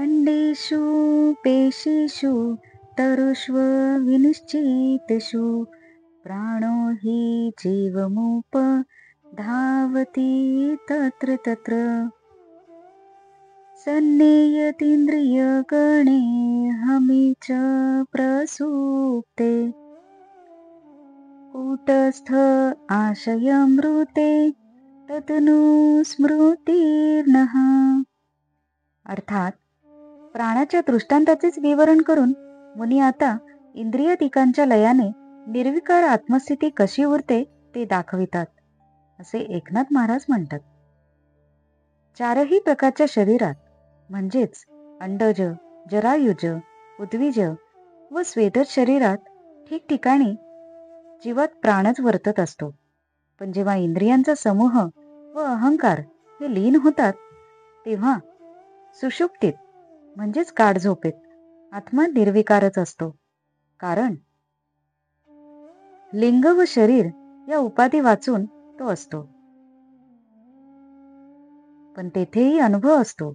अंडेषु पेशीषु तरुष्व विनिश्चितेषु प्राणो हि जीवमुप धावति तत्र तत्र सन्नियतीन्द्रियगणे हमी च प्रसुप्ते कूटस्थ आशयमृते ततनु स्मृतिर्नः. अर्थात प्राणाच्या दृष्टांताचेच विवरण करून मुनी आता इंद्रियादिकांच्या लयाने निर्विकार आत्मस्थिती कशी उरते ते दाखवितात, असे एकनाथ महाराज म्हणतात. चारही प्रकारच्या शरीरात म्हणजेच अंडज, जरायुज, उद्विज व स्वेदज शरीरात ठिकठिकाणी जीवात प्राणच वर्तत असतो. पण जेव्हा इंद्रियांचा समूह व अहंकार हे लीन होतात तेव्हा सुषुप्तीत म्हणजेच गाढ झोपेत आत्मा निर्विकारच असतो. कारण लिंग व शरीर या उपाधी वाचून तो असतो. पण तेथेही अनुभव असतो,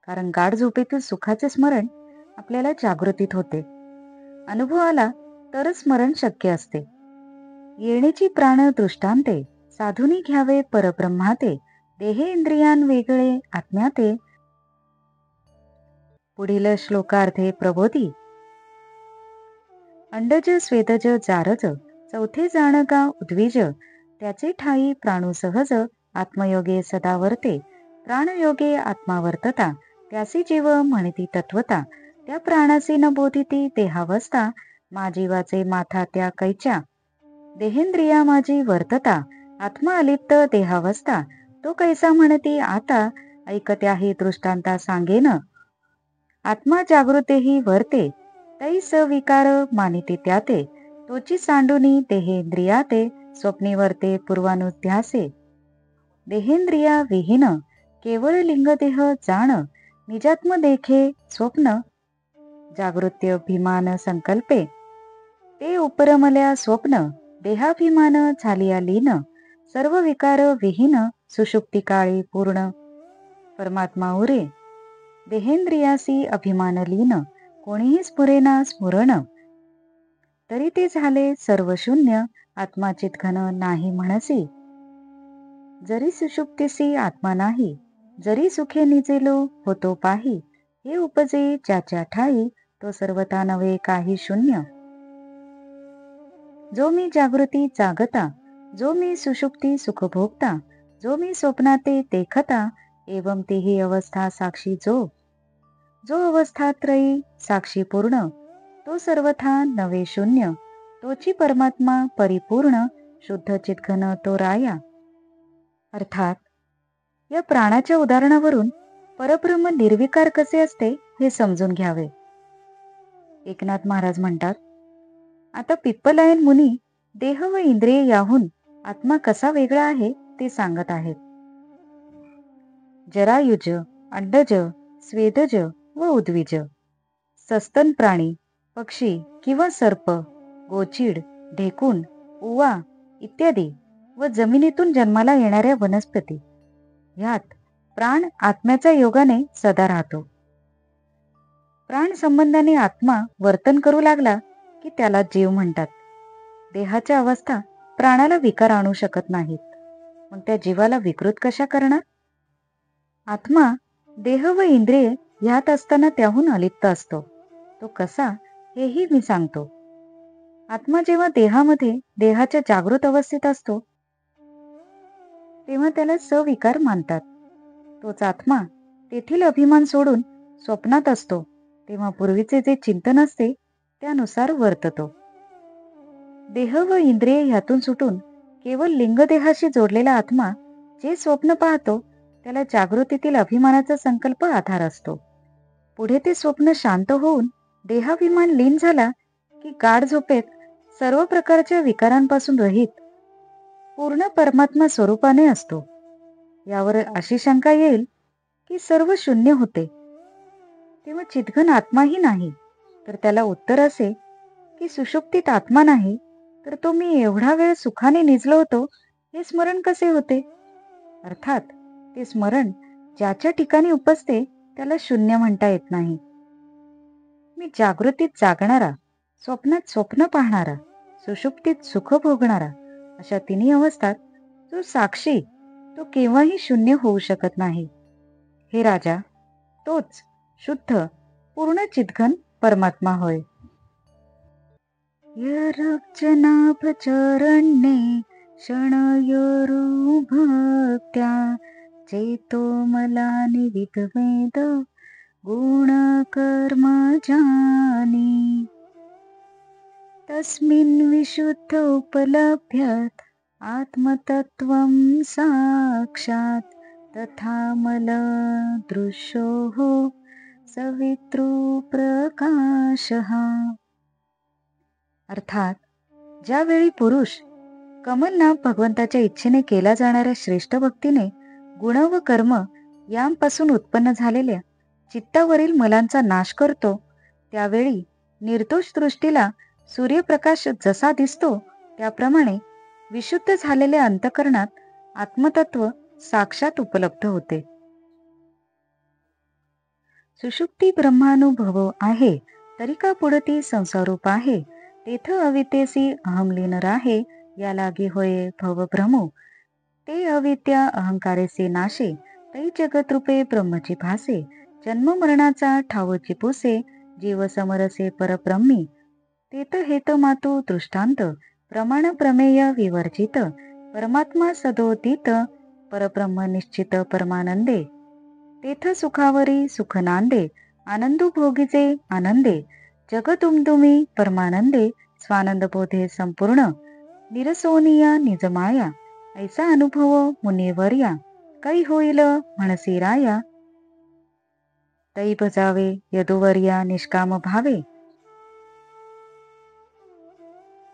कारण गाढ झोपेतील सुखाचे स्मरण आपल्याला जागृतीत होते. अनुभव आला तरच स्मरण शक्य असते. येण्याची प्राण दृष्टांते साधुनी घ्यावे परब्रह्माते देहे इंद्रियां वेगळे आत्म्याते. पुढील श्लोकार्थे प्रबोधी. अंडज स्वेदज जारज चौथे जाणगा उद्विज त्याचे ठाई प्राणू सहज आत्मयोगे सदा वर्ते प्राणयोगे आत्मा वर्तता त्यासी जीव म्हणती तत्वता त्या प्राणासी न बोधिती देहावस्था माझीवाचे माथा त्या कैच्या देहेंद्रिया माझी वर्तता आत्मा अलिप्त देहावस्था तो कैसा म्हणती आता ऐकत्याही दृष्टांता सांगेन. आत्मा जागृतेही वर्ते तै सविकार मानिते त्याते तोची सांडुनी देहेंद्रियाते स्वप्नी वर्ते पूर्वानुध्यासे. देहेंद्रिया विहीन केवळ लिंगदेह जाण निजात्म देखे स्वप्न जागृत्यभिमान संकल्पे ते उपरमल्या स्वप्न देहाभिमान झालिया लीन सर्व विकार विहीन सुषुप्ती काळी पूर्ण परमात्मा उरे. देहेंद्रियासी अभिमान लीन कोणीही स्फुरेना स्फुरण तरी ते झाले सर्व शून्य आत्मा चितघन नाही म्हणसी. जरी सुषुप्तीसी आत्मा नाही जरी सुखे निजेलो होतो पाही हे उपजे ज्याच्या ठाई तो सर्वथा नव्हे काही शून्य. जो मी जागृती जागता जो मी सुषुप्ती सुख भोगता जो मी स्वप्नाते देखता एवं तीही अवस्था साक्षी जो अवस्था त्रयी साक्षी पूर्ण तो सर्वथा नवे शून्य तोची परमात्मा परिपूर्ण शुद्ध चितघन तो राया. अर्थात या प्राणाच्या उदाहरणावरून परब्रह्म निर्विकार कसे असते हे समजून घ्यावे. एकनाथ महाराज म्हणतात, आता पिप्पलायन मुनी देह व इंद्रिय याहून आत्मा कसा वेगळा आहे ते सांगत आहेत. जरायुज, अंडज, स्वेदज व उद्विज, सस्तन प्राणी, पक्षी किंवा सर्प, गोचीड, ढेकूण, उवा इत्यादी व जमिनीतून जन्माला येणाऱ्या वनस्पती ह्यात प्राण आत्म्याच्या योगाने सदा राहतो. प्राण संबंधाने आत्मा वर्तन करू लागला की त्याला जीव म्हणतात. देहाच्या अवस्था प्राणाला विकार आणू शकत नाहीत, मग त्या जीवाला विकृत कशा करणार? आत्मा देह व इंद्रिय ह्यात असताना त्याहून अलिप्त असतो. तो कसा हेही मी सांगतो. आत्मा जेव्हा देहामध्ये देहाच्या जागृत अवस्थेत असतो तेव्हा त्याला सविकार मानतात. तोच आत्मा तेथील अभिमान सोडून स्वप्नात असतो तेव्हा पूर्वीचे जे चिंतन असते त्यानुसार वर्ततो. देह व इंद्रिय ह्यातून सुटून केवळ लिंगदेहाशी जोडलेला आत्मा जे स्वप्न पाहतो त्याला जागृतीतील अभिमानाचा संकल्प आधार असतो. पुढे ते स्वप्न शांत होऊन देहाभिमान लीन झाला की गाढ झोपेत सर्व प्रकारच्या विकारांपासून रहित पूर्ण परमात्मा स्वरूपाने असतो. यावर अशी शंका येईल की सर्व शून्य होते तेव्हा चितघन आत्माही नाही, तर त्याला उत्तर असे की सुषुप्तीत आत्मा नाही तर तो मी एवढा वेळ सुखाने निजलो होतो हे स्मरण कसे होते? अर्थात ते स्मरण ज्याच्या ठिकाणी उपसते त्याला शून्य म्हणता येत नाही. मी जागृतीत जागणारा, स्वप्नात स्वप्न पाहणारा, सुषुप्तीत सुख भोगणारा, अशा तिन्ही अवस्थात जो साक्षी तो केव्हाही शून्य होऊ शकत नाही. हे राजा, तोच शुद्ध पूर्ण चिद्घन परमात्मा होय. यरक्षनाभचरण्ये क्षणयोरुभक्त्या चेतो मलानि विद्वेद गुणकर्म जानी तस्मिन् विशुद्ध उपलभ्यत आत्मतत्त्वं साक्षात् तथा मल दृश्यो सवितृप्रकाशः. अर्थात ज्यावेळी पुरुष कमलनाभ भगवंताच्या इच्छेने केला जाणाऱ्या श्रेष्ठ भक्तीने गुण व कर्म यांपासून उत्पन्न झालेल्या चित्तावरील मलांचा नाश करतो, त्यावेळी निर्दोष दृष्टीला सूर्यप्रकाश जसा दिसतो त्याप्रमाणे विशुद्ध झालेल्या अंतःकरणात आत्मतत्व साक्षात उपलब्ध होते. सुषुप्ती ब्रह्मानुभव आहे, तरी का पुढती संसारूप आहे, तेथ अविद्येसी अहमलीन राहे, या लागे होये भवभ्रमो, ते अविद्या अहंकारेसे नाशे, तै जगतरूपे ब्रह्मची भासे, जन्म मरणाचा ठावची पुसे, जीव समरसे परब्रह्मी, तेथ हेत मातु दृष्टांत, प्रमाण प्रमेय विवर्जित, परमात्मा सदोदित, परब्रह्म निश्चित परमानंदे, तेथ सुखावरी सुख नांदे, आनंदू भोगीचे आनंदे, जग दुमदुमी परमानंदे, स्वानंद बोधे संपूर्ण, निरसोनिया निजमाया, ऐसा अनुभव मुनिवर्या, कै होईल म्हणसी राया, तै भजावे यदुवर्या निष्काम भावे.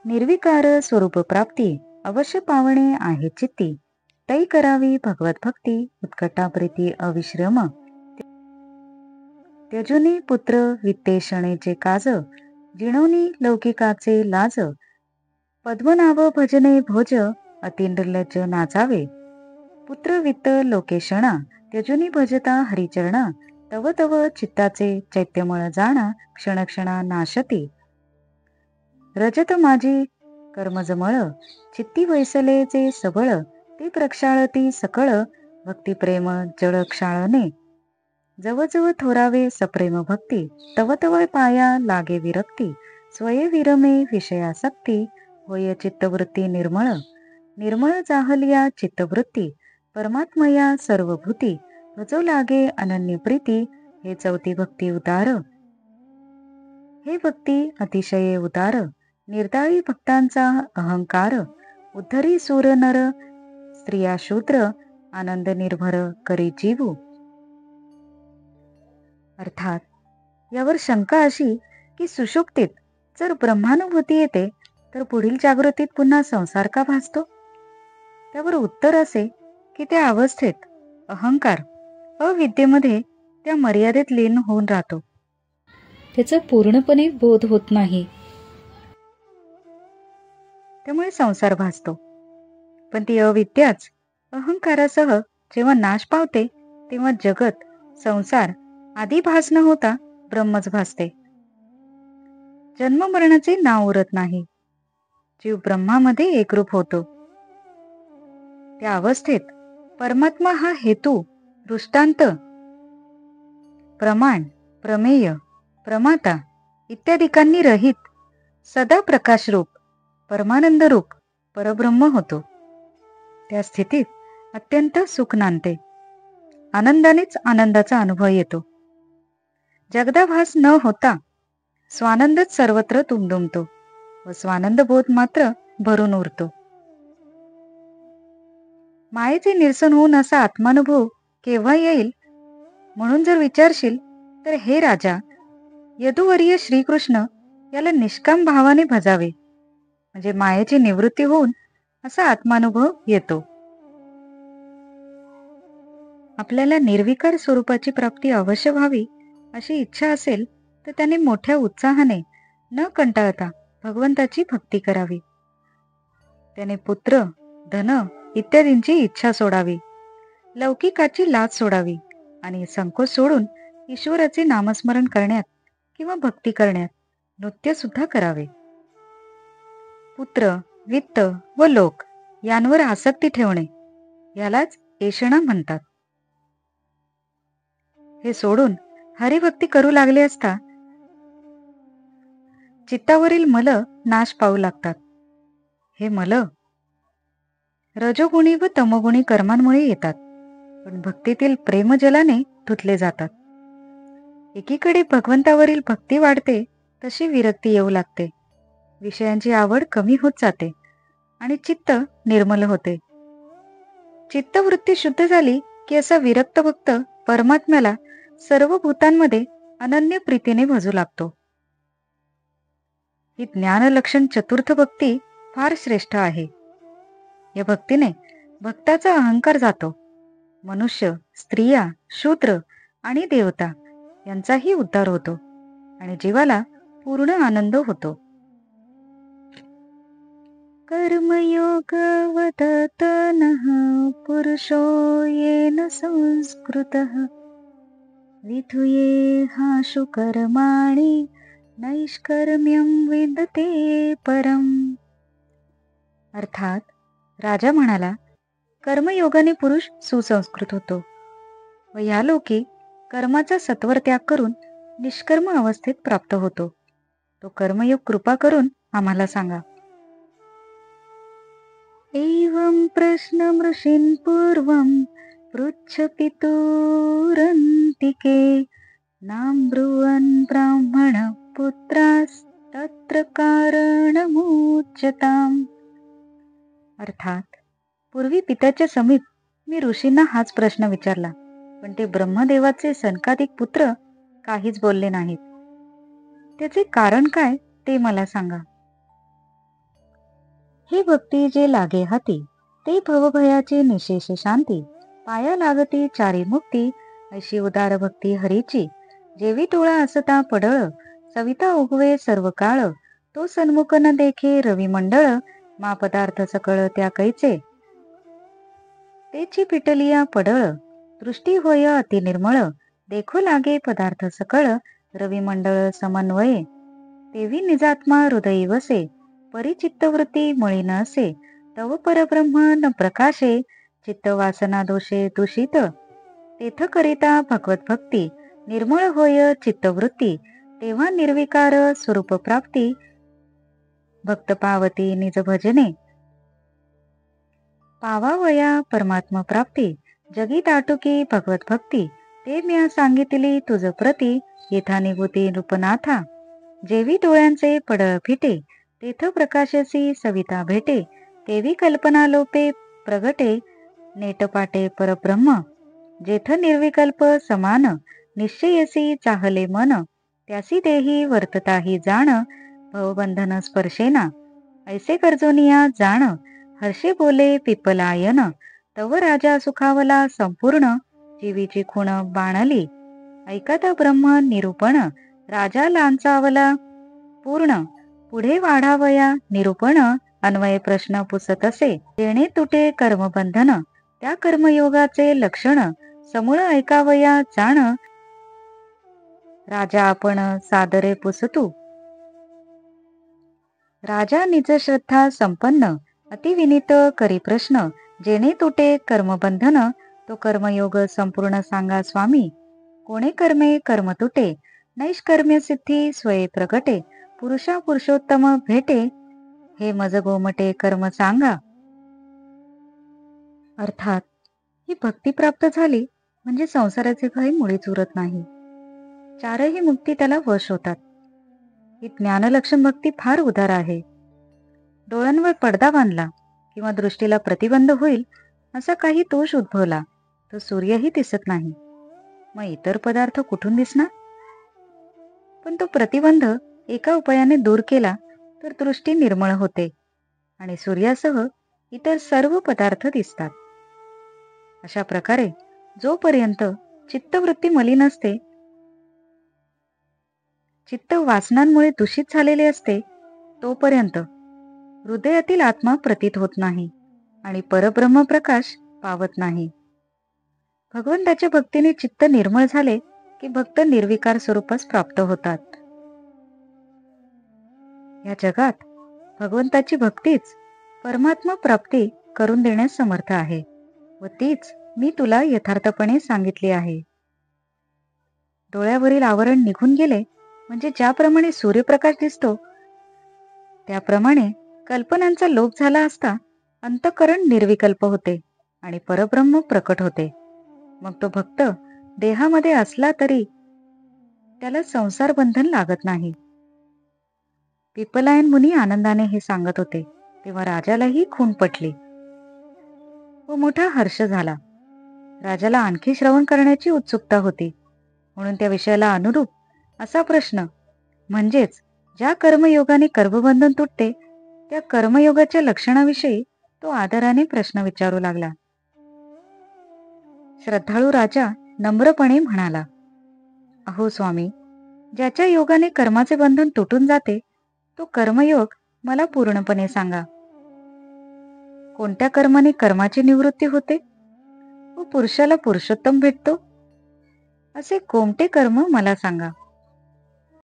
निर्विकार स्वरूप प्राप्ती अवश्य पावणे आहे चित्ती, तै करावी भगवत भक्ती उत्कटाप्रीती अविश्रम. त्यजुनी पुत्र वित्तेषणेचे काज, जिणोनी लौकिकाचे लाज, पद्मनाभ भजने भोज, अतिनिर्लज्ज नाचावे. पुत्र वित्त लोकेशणा, त्यजुनी भजता हरिचरणा, तव तव चित्ताचे चैत्यमळ जाणा, क्षणक्षणा नाशती. रजत माझी कर्मजमळ, चित्ती वैसले जे सबळ, ते प्रक्षाळती सकळ, भक्तिप्रेम जळ क्षाळने. जवजव थोरावे सप्रेम भक्ती, तव तव पाया लागे विरक्ती, स्वये विरमे विषयासक्ती, होय चित्तवृत्ती निर्मळ. निर्मळ जाहलिया चित्तवृत्ती, परमात्मया सर्वभूती, भजो लागे अनन्य प्रीती, हे चौथी भक्ती उदार. हे भक्ती अतिशय उदार, निर्दाळी भक्तांचा अहंकार, उद्धरी सूर नर स्त्रिया शूद्र, आनंद निर्भर करी जीवू. अर्थात यावर शंका अशी की सुषुप्तीत जर ब्रह्मानुभूती येते तर पुढील जागृतीत पुन्हा संसार का भासतो. त्यावर उत्तर असे की त्या अवस्थेत अहंकार अविद्येमध्ये त्या मर्यादेत लीन होऊन राहतो, त्याचा पूर्णपणे बोध होत नाही, त्यामुळे संसार भासतो. पण ती अविद्याच अहंकारासह जेव्हा नाश पावते तेव्हा जगत संसार आधी भास न होता ब्रह्मच भासते. जन्म मरणाचे नाव उरत नाही, जीव ब्रह्मामध्ये एकरूप होतो. त्या अवस्थेत परमात्मा हा हेतू, दृष्टांत, प्रमाण, प्रमेय, प्रमाता इत्यादिकांनी रहित सदा प्रकाशरूप परमानंद रूप परब्रह्म होतो. त्या स्थितीत अत्यंत सुख नांदते, आनंदानेच आनंदाचा अनुभव येतो. जगदाभास न होता स्वानंदच सर्वत्र तुंबुमतो व स्वानंद बोध मात्र भरून उरतो. मायेचे निरसन होऊन असा आत्मानुभव केव्हा येईल म्हणून जर विचारशील तर हे राजा, यदुवर्य श्रीकृष्ण याला निष्काम भावाने भजावे, म्हणजे मायेची निवृत्ती होऊन असा आत्मानुभव येतो. आपल्याला निर्विकार स्वरूपाची प्राप्ती अवश्य व्हावी अशी इच्छा असेल तर त्याने मोठ्या उत्साहाने न कंटाळता भगवंताची भक्ती करावी. त्याने पुत्र, धन इत्यादींची इच्छा सोडावी, लौकिकाची लाज सोडावी आणि संकोच सोडून ईश्वराचे नामस्मरण करण्यात किंवा भक्ती करण्यात नृत्य सुद्धा करावे. पुत्र, वित्त व लोक यांवर आसक्ती ठेवणे यालाच ऐषणा म्हणतात. हे सोडून हरिभक्ती करू लागले असता चित्तावरील मल नाश पावू लागतात. हे मल रजोगुणी व तमोगुणी कर्मांमुळे येतात, पण भक्तीतील प्रेमजलाने धुतले जातात. एकीकडे भगवंतावरील भक्ती वाढते तशी विरक्ती येऊ लागते. विषयांची आवड कमी होत जाते आणि चित्त निर्मल होते. चित्तवृत्ती शुद्ध झाली की असा विरक्त भक्त परमात्म्याला सर्व भूतांमध्ये अनन्य प्रीतीने भजू लागतो. ही ज्ञानलक्षण चतुर्थ भक्ती फार श्रेष्ठ आहे. या भक्तीने भक्ताचा अहंकार जातो. मनुष्य, स्त्रिया, शूद्र आणि देवता यांचाही उद्धार होतो आणि जीवाला पूर्ण आनंद होतो. कर्मयोग वदतनः पुरुषो येन संस्कृतः विधुये हाशु कर्माणि नैष्कर्म्यं विदते परम. अर्थात राजा म्हणाला, कर्मयोगाने पुरुष सुसंस्कृत होतो व या लोकी कर्माचा सत्वर त्याग करून निष्कर्म अवस्थेत प्राप्त होतो. तो कर्मयोग कृपा करून आम्हाला सांगा. एवं प्रश्नमृषीन् पूर्वं पृच्छ पितुरन्तिके नाम्ब्रुवन् ब्राह्मण पुत्रास्तत्र कारणमुच्यताम्. अर्थात पूर्वी पित्याच्या समीप मी ऋषींना हाच प्रश्न विचारला, पण ते ब्रह्मदेवाचे सनकादिक पुत्र काहीच बोलले नाहीत. त्याचे कारण काय ते मला सांगा. हे भक्ती जे लागे हाती, ते भवभयाची निशेष शांती. पाया लागती चारी मुक्ती, अशी उदार भक्ती हरीची. जेवी टोळा असता पडळ, सविता उगवे सर्व काळ. तो सन्मुख न देखे रविमंडळ, मा पदार्थ सकळ त्या कैचे. तेची पिटलिया पडळ, दृष्टी होय अति निर्मळ. देखो लागे पदार्थ सकळ, रविमंडळ समन्वये. तेवी निजात्मा हृदयी वसे, परिचित्तवृत्ती मुळी न असे. तव परब्रह्म न प्रकाशे, चित्त वासना दोषे दूषित. तेथ करिता भगवत भक्ती, निर्मळ होय चित्तवृत्ती. तेव्हा निर्विकार स्वरूप प्राप्ती, भक्त पावती निज भजने. पावावया परमात्म प्राप्ती, जगी दाटुकी भगवत भक्ती. ते म्या सांगितली तुझ प्रती, येथा निभूती नृपनाथा. जेवी डोळ्यांचे पडळ फिटे, तेथ प्रकाशसी सविता भेटे. तेवी कल्पना लोपे प्रगटे, नेटपाटे परब्रह्म. जेथ निर्विकल्प समान, निश्चयसी चाहले मन. त्यासी देही वर्तताही जाण, भवबंधन स्पर्शेना. ऐसे कर्जोनिया जाण, हर्षे बोले पिपलायन. तव राजा सुखावला संपूर्ण, जीवीची खूण बाणली. ऐकता ब्रह्म निरूपण, राजा लांचावला पूर्ण. पुढे वाढावया निरूपण, अन्वय प्रश्न पुसत असे. जेणे तुटे कर्मबंधन, त्या कर्मयोगाचे लक्षण. समूळ ऐकावया जाण, राजा आपण सादरे पुसतू. राजा निज श्रद्धा संपन्न, अतिविनीत करी प्रश्न. जेणे तुटे कर्मबंधन, तो कर्मयोग संपूर्ण सांगा स्वामी. कोणे कर्मे कर्म तुटे, नैष्कर्म्य सिद्धी स्वये प्रगटे. पुरुषा पुरुषोत्तम भेटे, हे मज गोमटे कर्म सांगा. अर्थात ही भक्ती प्राप्त झाली म्हणजे संसाराचे भय मुळीच उरत नाही. चारही मुक्ती त्याला वश होतात. ही ज्ञानलक्षण भक्ती फार उदार आहे. डोळ्यांवर पडदा बांधला किंवा दृष्टीला प्रतिबंध होईल असा काही दोष उद्भवला तर सूर्यही दिसत नाही, मग इतर पदार्थ कुठून दिसणार. पण तो प्रतिबंध एका उपायाने दूर केला तर दृष्टी निर्मळ होते आणि सूर्यासह इतर सर्व पदार्थ दिसतात. अशा प्रकारे जोपर्यंत चित्तवृत्ती मलिन असते, चित्त वासनांमुळे दूषित झालेले असते, तोपर्यंत हृदयातील आत्मा प्रतीत होत नाही आणि परब्रह्म प्रकाश पावत नाही. भगवंताच्या भक्तीने चित्त निर्मळ झाले की भक्त निर्विकार स्वरूपास प्राप्त होतात. या जगात भगवंताची भक्तीच परमात्मा प्राप्ती करून देण्यास समर्थ आहे व तीच मी तुला यथार्थपणे सांगितली आहे. डोळ्यावरील आवरण निघून गेले म्हणजे ज्याप्रमाणे सूर्यप्रकाश दिसतो त्याप्रमाणे कल्पनांचा लोप झाला असता अंतःकरण निर्विकल्प होते आणि परब्रह्म प्रकट होते. मग तो भक्त देहामध्ये असला तरी त्याला संसार बंधन लागत नाही. पिपलायन मुनी आनंदाने हे सांगत होते तेव्हा राजालाही खून पटली व मोठा हर्ष झाला. राजाला आणखी श्रवण करण्याची उत्सुकता होती, म्हणून त्या विषयाला अनुरूप असा प्रश्न म्हणजेच ज्या कर्मयोगाने कर्मबंधन तुटते त्या कर्मयोगाच्या लक्षणाविषयी तो आदराने प्रश्न विचारू लागला. श्रद्धाळू राजा नम्रपणे म्हणाला, अहो स्वामी, ज्याच्या योगाने कर्माचे बंधन तुटून जाते तो कर्मयोग मला पूर्णपणे सांगा. कोणत्या कर्माने कर्माची निवृत्ती होते व पुरुषाला पुरुषोत्तम भेटतो असे कोणते कर्म मला सांगा.